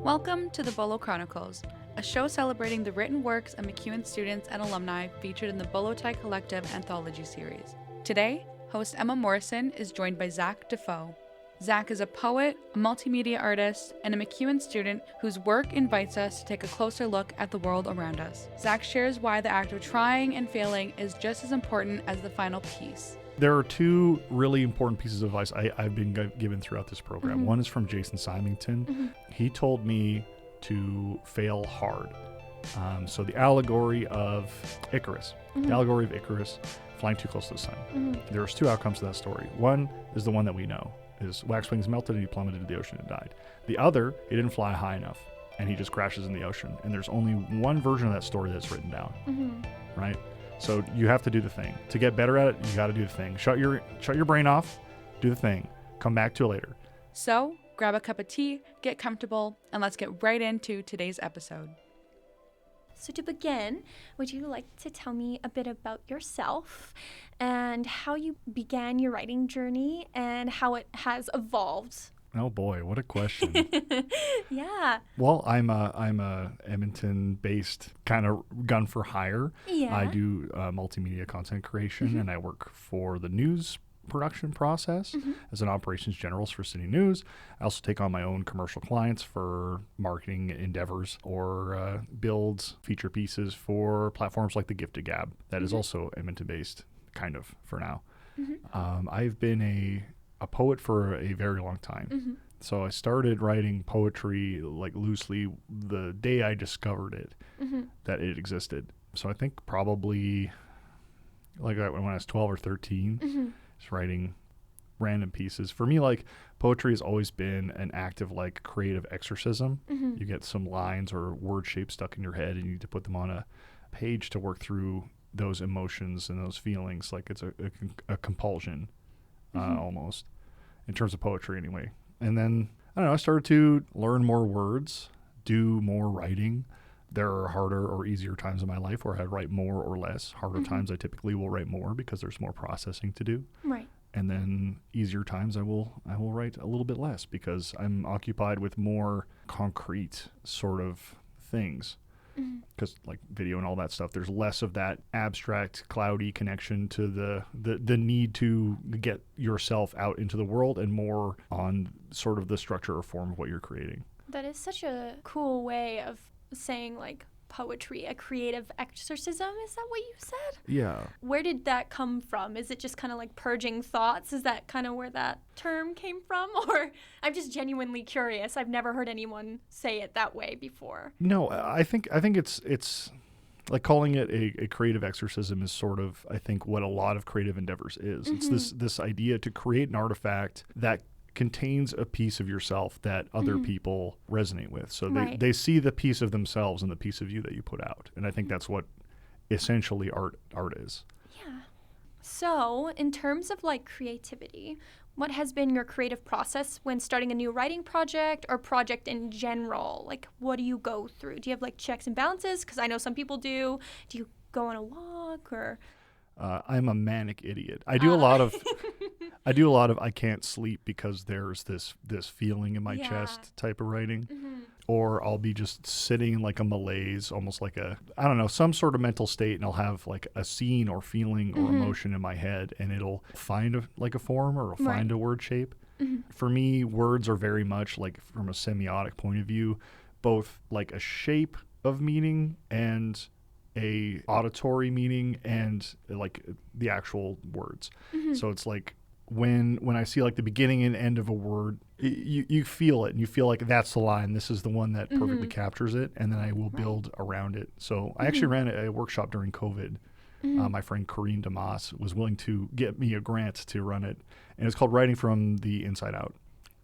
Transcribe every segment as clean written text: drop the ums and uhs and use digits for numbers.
Welcome to the Bolo Chronicles, a show celebrating the written works of MacEwan students and alumni featured in the Bolo Collective anthology series. Today, host Emma Morrison is joined by Zach Dafoe. Zach is a poet, a multimedia artist, and a MacEwan student whose work invites us to take a closer look at the world around us. Zach shares why the act of trying and failing is just as important as the final piece. There are two really important pieces of advice I've been given throughout this program. Mm-hmm. One is from Jason Symington. Mm-hmm. He told me to fail hard. So the allegory of Icarus, Mm-hmm. the allegory of Icarus flying too close to the sun. Mm-hmm. There's two outcomes to that story. One is the one that we know. His wax wings melted and he plummeted into the ocean and died. The other, he didn't fly high enough and he just crashes in the ocean. And there's only one version of that story that's written down, right? So you have to do the thing. To get better at it, you got to do the thing. Shut your brain off, do the thing. Come back to it later. So, grab a cup of tea, get comfortable, and let's get right into today's episode. So to begin, would you like to tell me a bit about yourself and how you began your writing journey and how it has evolved? Oh boy, what a question. Yeah. Well, I'm a Edmonton-based kind of gun for hire. Yeah. I do multimedia content creation, and I work for the news production process as an operations generalist for City News. I also take on my own commercial clients for marketing endeavors or build feature pieces for platforms like the Gifted Gab that is also Edmonton-based, kind of, for now. I've been a poet for a very long time. So I started writing poetry like loosely the day I discovered it, that it existed. So I think probably like when I was 12 or 13, just writing random pieces. For me, like poetry has always been an act of like creative exorcism. You get some lines or word shapes stuck in your head and you need to put them on a page to work through those emotions and those feelings. Like it's a compulsion. Almost, in terms of poetry anyway. And then, I don't know, I started to learn more words, do more writing. There are harder or easier times in my life where I write more or less. Harder times I typically will write more because there's more processing to do. Right. And then easier times I will write a little bit less because I'm occupied with more concrete sort of things. Because like video and all that stuff, there's less of that abstract, cloudy connection to the need to get yourself out into the world and more on sort of the structure or form of what you're creating. That is such a cool way of saying like poetry, a creative exorcism. Is that what you said? Yeah. Where did that come from? Is it just kind of like purging thoughts? Is that kind of where that term came from? Or I'm just genuinely curious. I've never heard anyone say it that way before. No, I think it's like calling it a creative exorcism is sort of, I think, what a lot of creative endeavors is. It's this idea to create an artifact that contains a piece of yourself that other people resonate with. So they see the piece of themselves and the piece of you that you put out. And I think that's what essentially art is. Yeah. So in terms of like creativity, what has been your creative process when starting a new writing project or project in general? Like what do you go through? Do you have like checks and balances? Because I know some people do. Do you go on a walk or... I'm a manic idiot. I do a lot of I can't sleep because there's this feeling in my chest type of writing. Or I'll be just sitting in like a malaise, almost like some sort of mental state, and I'll have like a scene or feeling or emotion in my head, and it'll find a form or it'll find a word shape. For me, words are very much like, from a semiotic point of view, both like a shape of meaning and a auditory meaning and like the actual words. So it's like when I see like the beginning and end of a word, you feel it and you feel like that's the line. This is the one that perfectly captures it, and then I will build around it. So I actually ran a workshop during COVID. My friend Corrine Damas was willing to get me a grant to run it, and it's called Writing from the Inside Out.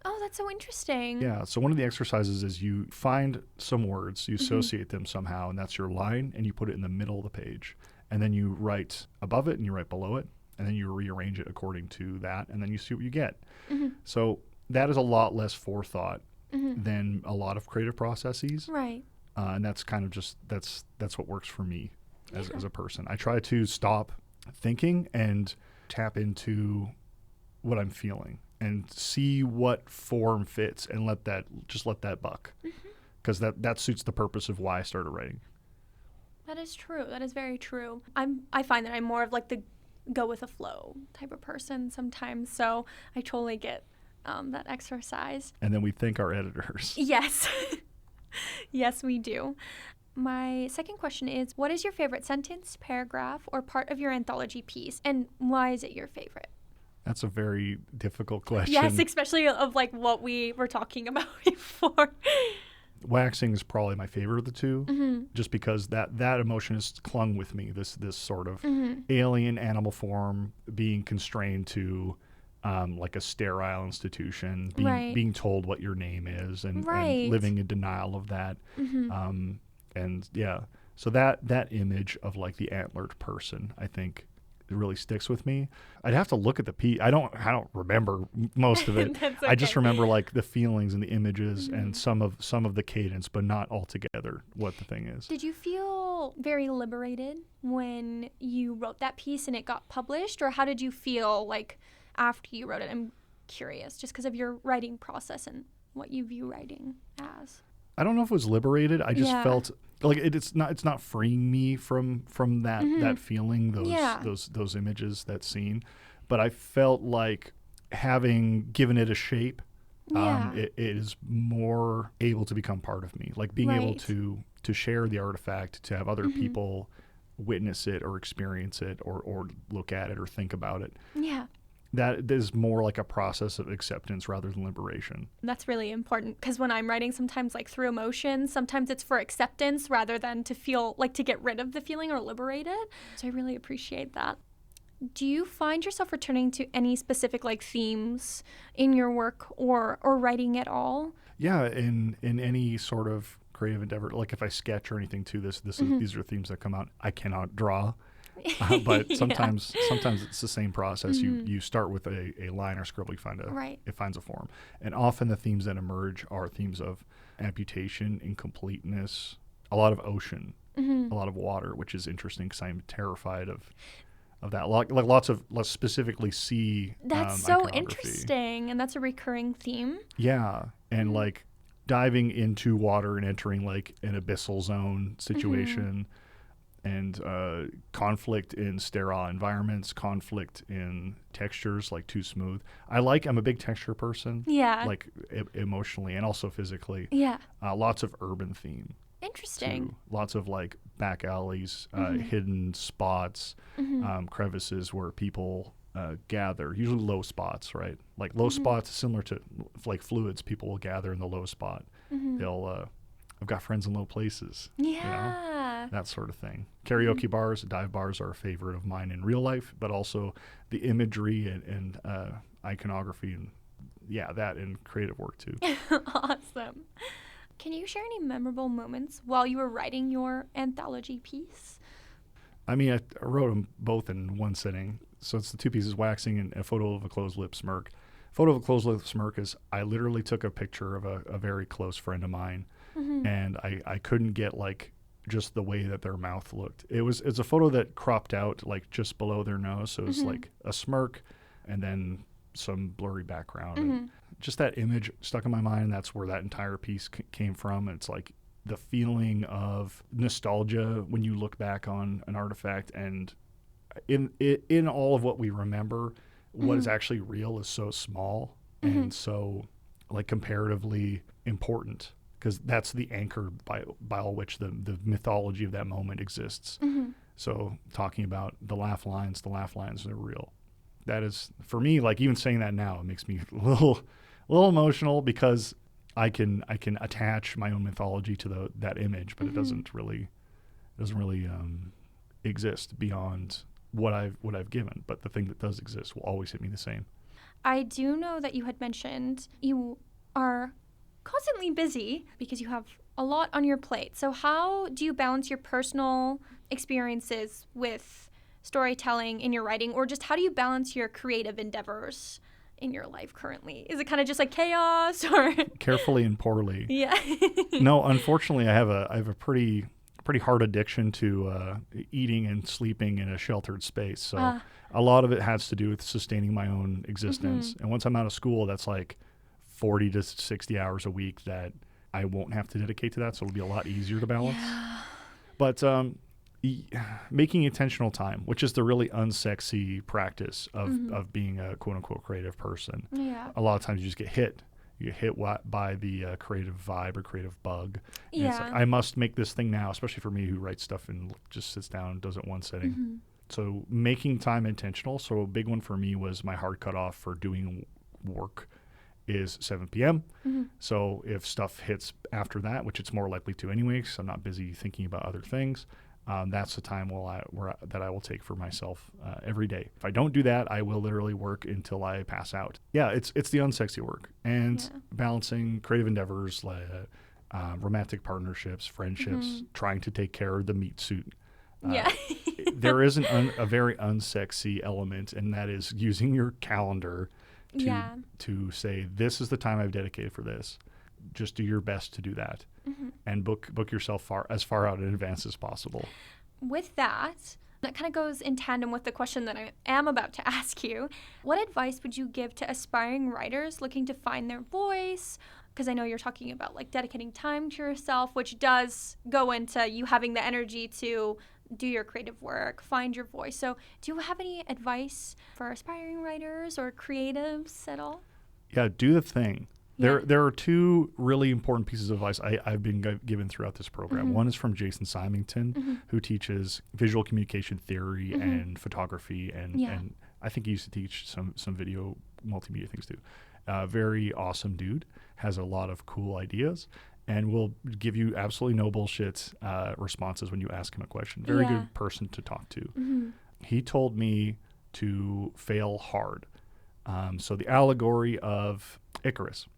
Oh, that's so interesting. Yeah. So one of the exercises is you find some words, you associate them somehow, and that's your line, and you put it in the middle of the page. And then you write above it and you write below it, and then you rearrange it according to that, and then you see what you get. So that is a lot less forethought than a lot of creative processes. Right. And that's kind of just, that's what works for me as a person. I try to stop thinking and tap into what I'm feeling and see what form fits and let that buck. because that suits the purpose of why I started writing. That is true. That is very true. I find that I'm more of like the go with the flow type of person sometimes. So I totally get that exercise. And then we thank our editors. Yes. Yes, we do. My second question is, what is your favorite sentence, paragraph, or part of your anthology piece, and why is it your favorite? That's a very difficult question. Yes, especially of like what we were talking about before. Waxing is probably my favorite of the two, just because that emotion has clung with me. This sort of alien animal form being constrained to like a sterile institution, being told what your name is, and living in denial of that. And yeah, so that image of like the antlered person, I think, it really sticks with me. I'd have to look at the piece. I don't remember most of it. That's okay. I just remember like the feelings and the images and some of the cadence, but not altogether what the thing is. Did you feel very liberated when you wrote that piece and it got published, or how did you feel like after you wrote it? I'm curious, just because of your writing process and what you view writing as. I don't know if it was liberated. I just felt like it's not freeing me from that feeling, those images, that scene. But I felt like having given it a shape, it is more able to become part of me. Like being able to share the artifact, to have other people witness it or experience it or look at it or think about it. Yeah. That is more like a process of acceptance rather than liberation. That's really important, because when I'm writing, sometimes like through emotion, sometimes it's for acceptance rather than to feel like to get rid of the feeling or liberate it. So I really appreciate that. Do you find yourself returning to any specific like themes in your work or writing at all? Yeah, in any sort of creative endeavor, like if I sketch or anything too, these are themes that come out. I cannot draw. But sometimes it's the same process. You start with a line or scribble, it finds a form. And often the themes that emerge are themes of amputation, incompleteness, a lot of ocean, a lot of water, which is interesting because I'm terrified of that. Let's specifically see That's so iconography. Interesting, and that's a recurring theme. Yeah, and like diving into water and entering like an abyssal zone situation. And conflict in sterile environments, conflict in textures, like too smooth. I'm a big texture person. Yeah. Like emotionally and also physically. Yeah. Lots of urban theme. Interesting. Too. Lots of like back alleys, hidden spots, crevices where people gather. Usually low spots, right? Like low spots, similar to like fluids. People will gather in the low spot. They'll. I've got friends in low places. Yeah. You know, that sort of thing. Karaoke bars, dive bars are a favorite of mine in real life, but also the imagery and iconography and that in creative work too. Awesome. Can you share any memorable moments while you were writing your anthology piece? I mean, I wrote them both in one sitting. So it's the two pieces, waxing and a photo of a closed lip smirk. Photo of a closed lip smirk is I literally took a picture of a very close friend of mine. And I couldn't get like just the way that their mouth looked. It's a photo that cropped out like just below their nose. So it was like a smirk and then some blurry background. And just that image stuck in my mind. That's where that entire piece came from. It's like the feeling of nostalgia when you look back on an artifact, and in all of what we remember, what is actually real is so small and so like comparatively important. Because that's the anchor by all which the mythology of that moment exists. So talking about the laugh lines are real. That is, for me, like even saying that now, it makes me a little emotional because I can attach my own mythology to that image, but it doesn't really exist beyond what I've given. But the thing that does exist will always hit me the same. I do know that you had mentioned you are constantly busy because you have a lot on your plate. So how do you balance your personal experiences with storytelling in your writing, or just how do you balance your creative endeavors in your life currently? Is it kind of just like chaos, or carefully and poorly? Yeah. No, unfortunately, I have a pretty hard addiction to eating and sleeping in a sheltered space. So a lot of it has to do with sustaining my own existence. And once I'm out of school, that's like 40 to 60 hours a week that I won't have to dedicate to that, so it'll be a lot easier to balance. Yeah. But making intentional time, which is the really unsexy practice of being a quote-unquote creative person. Yeah. A lot of times you just get hit. You get hit by the creative vibe or creative bug. And it's like, I must make this thing now, especially for me who writes stuff and just sits down and does it one sitting. So making time intentional. So a big one for me was my hard cutoff for doing work is 7 p.m. So if stuff hits after that, which it's more likely to anyway, because I'm not busy thinking about other things, that's the time that I will take for myself every day. If I don't do that, I will literally work until I pass out. Yeah, it's the unsexy work and balancing creative endeavors, like romantic partnerships, friendships, trying to take care of the meat suit. There is a very unsexy element, and that is using your calendar to say, this is the time I've dedicated for this. Just do your best to do that. And book yourself as far out in advance as possible. With that kind of goes in tandem with the question that I am about to ask you. What advice would you give to aspiring writers looking to find their voice? Because I know you're talking about like dedicating time to yourself, which does go into you having the energy to do your creative work, find your voice. So do you have any advice for aspiring writers or creatives at all? Yeah, do the thing. There are two really important pieces of advice I've been given throughout this program. One is from Jason Symington, who teaches visual communication theory and photography, and I think he used to teach some video multimedia things too. Very awesome dude, has a lot of cool ideas, and will give you absolutely no bullshit responses when you ask him a question. Very good person to talk to. He told me to fail hard. So the allegory of Icarus,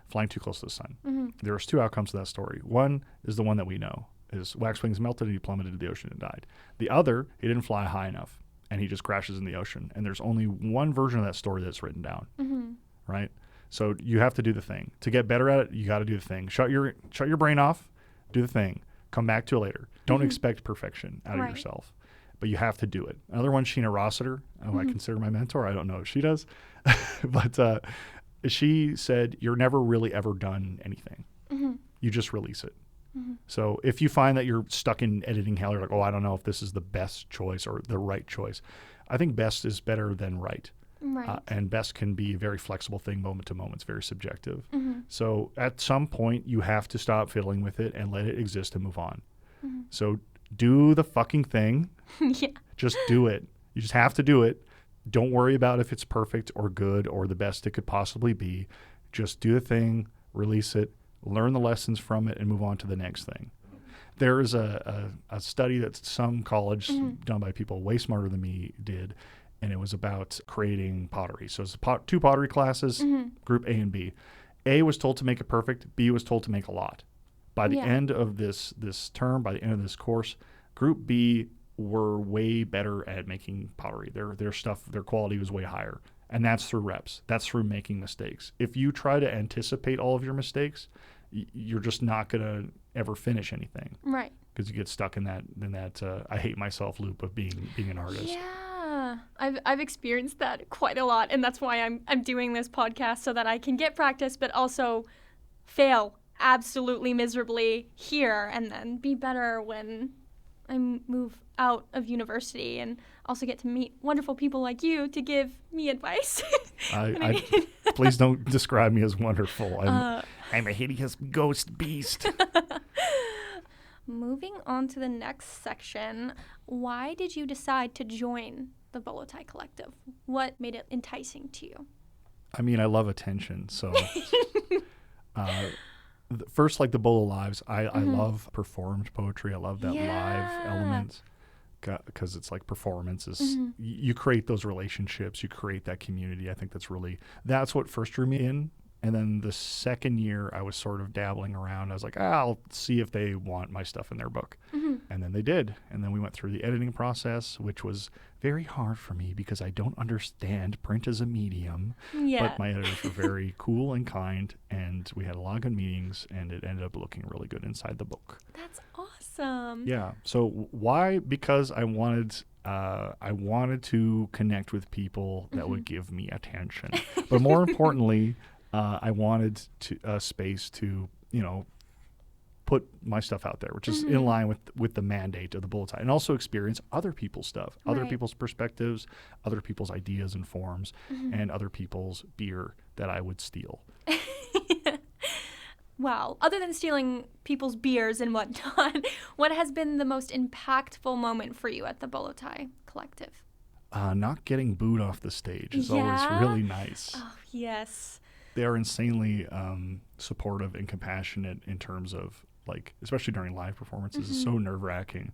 flying too close to the sun. There's two outcomes to that story. One is the one that we know, his wax wings melted and he plummeted to the ocean and died. The other, he didn't fly high enough and he just crashes in the ocean. And there's only one version of that story that's written down, right? So you have to do the thing. To get better at it, you got to do the thing. Shut your brain off, do the thing, come back to it later. Don't expect perfection out of yourself. But you have to do it. Another one, Sheena Rossiter, who I consider my mentor. I don't know if she does. But she said, you're never really ever done anything. You just release it. So if you find that you're stuck in editing hell, you're like, oh, I don't know if this is the best choice or the right choice. I think best is better than right. And best can be a very flexible thing, moment to moment. It's very subjective. So at some point, you have to stop fiddling with it and let it exist and move on. So do the fucking thing. Just do it. You just have to do it. Don't worry about if it's perfect or good or the best it could possibly be. Just do the thing, release it, learn the lessons from it, and move on to the next thing. There is a study that some college done by people way smarter than me did, and it was about creating pottery. So it's two pottery classes, group A and B. A was told to make it perfect. B was told to make a lot. By the end of this term, by the end of this course, Group B were way better at making pottery. Their stuff, their quality was way higher. And that's through reps. That's through making mistakes. If you try to anticipate all of your mistakes, you're just not going to ever finish anything. Right. Because you get stuck in that I hate myself loop of being an artist. Yeah. I've experienced that quite a lot, and that's why I'm doing this podcast, so that I can get practice but also fail absolutely miserably here and then be better when I move out of university and also get to meet wonderful people like you to give me advice. Please don't describe me as wonderful. I'm a hideous ghost beast. Moving on to the next section, why did you decide to join the Bolo Collective? What made it enticing to you? I mean, I love attention, so first, like the Bolo Lives, I love performed poetry. I love that live element because it's like performances. You create those relationships. You create that community. I think that's what first drew me in. And then the second year, I was sort of dabbling around. I was like, I'll see if they want my stuff in their book. And then they did. And then we went through the editing process, which was very hard for me because I don't understand print as a medium. But my editors were very cool and kind, and we had a lot of good meetings, and it ended up looking really good inside the book. That's awesome. Yeah. So why? Because I wanted to connect with people that would give me attention. But more importantly, I wanted a space to, put my stuff out there, which is in line with the mandate of the Bolo Tie, and also experience other people's stuff, other people's perspectives, other people's ideas and forms, and other people's beer that I would steal. Wow. Other than stealing people's beers and whatnot, what has been the most impactful moment for you at the Bolo Tie Collective? Not getting booed off the stage is always really nice. Oh, yes. They are insanely supportive and compassionate in terms of, like, especially during live performances. It's so nerve-wracking.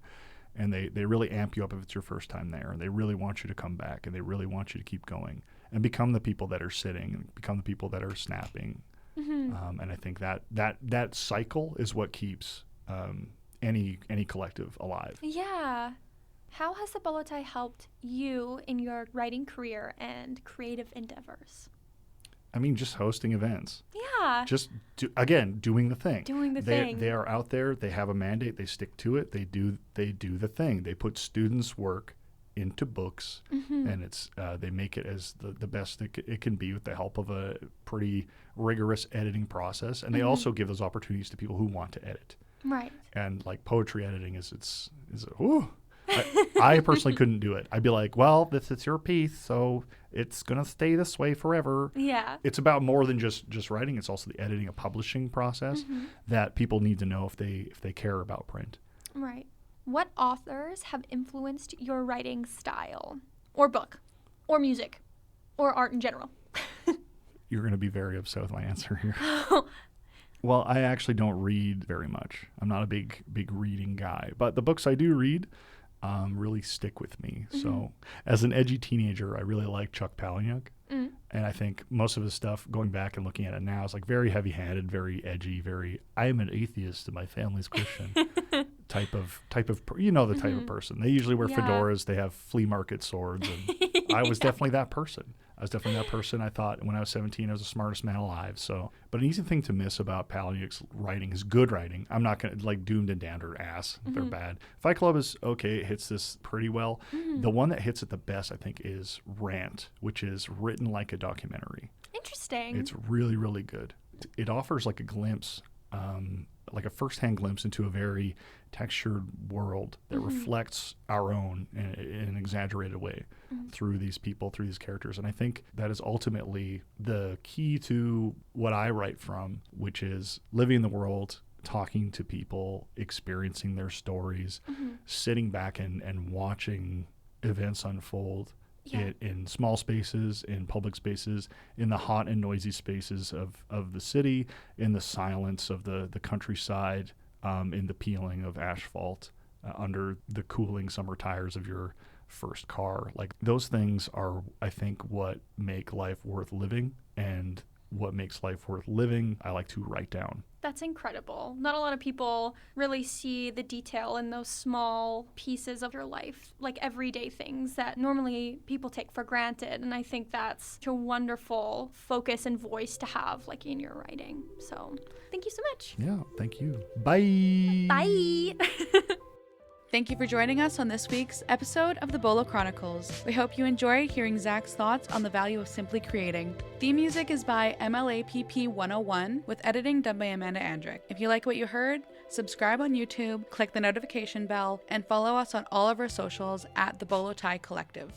And they really amp you up if it's your first time there. And they really want you to come back, and they really want you to keep going and become the people that are sitting and become the people that are snapping. And I think that cycle is what keeps any collective alive. Yeah. How has the Bolo Tie helped you in your writing career and creative endeavors? I mean, just hosting events. Yeah. Just, doing the thing. Doing the thing. They are out there. They have a mandate. They stick to it. They do the thing. They put students' work into books, and it's they make it as the best it can be with the help of a pretty rigorous editing process. And they also give those opportunities to people who want to edit. Right. And like poetry editing I personally couldn't do it. I'd be like, well, this is your piece, so it's going to stay this way forever. Yeah. It's about more than just writing. It's also the editing, a publishing process that people need to know if they care about print. Right. What authors have influenced your writing style, or book, or music, or art in general? You're going to be very upset with my answer here. Well, I actually don't read very much. I'm not a big reading guy, but the books I do read really stick with me. So as an edgy teenager, I really like Chuck Palahniuk. And I think most of his stuff, going back and looking at it now, is like very heavy-handed, very edgy, very I am an atheist and my family's Christian type of type of person. They usually wear fedoras, they have flea market swords, and I was definitely that person. I thought when I was 17 I was the smartest man alive. So, but an easy thing to miss about Palahniuk's writing, his good writing, I'm not going to like Doomed and Damned or ass. They're bad. Fight Club is okay. It hits this pretty well. The one that hits it the best, I think, is Rant, which is written like a documentary. Interesting. It's really, really good. It offers like a glimpse, like a firsthand glimpse into a very textured world that reflects our own in an exaggerated way through these people, through these characters. And I think that is ultimately the key to what I write from, which is living in the world, talking to people, experiencing their stories, sitting back and watching events unfold. In small spaces, in public spaces, in the hot and noisy spaces of the city, in the silence of the countryside, in the peeling of asphalt, under the cooling summer tires of your first car. Like, those things are, I think, what make life worth living, and what makes life worth living, I like to write down. That's incredible. Not a lot of people really see the detail in those small pieces of your life, like everyday things that normally people take for granted. And I think that's a wonderful focus and voice to have, like, in your writing. So thank you so much. Yeah, thank you. Bye. Bye. Thank you for joining us on this week's episode of the Bolo Chronicles. We hope you enjoyed hearing Zach's thoughts on the value of simply creating. Theme music is by MLAPP 101 with editing done by Amanda Andrick. If you like what you heard, subscribe on YouTube, click the notification bell, and follow us on all of our socials at the Bolo Tie Collective.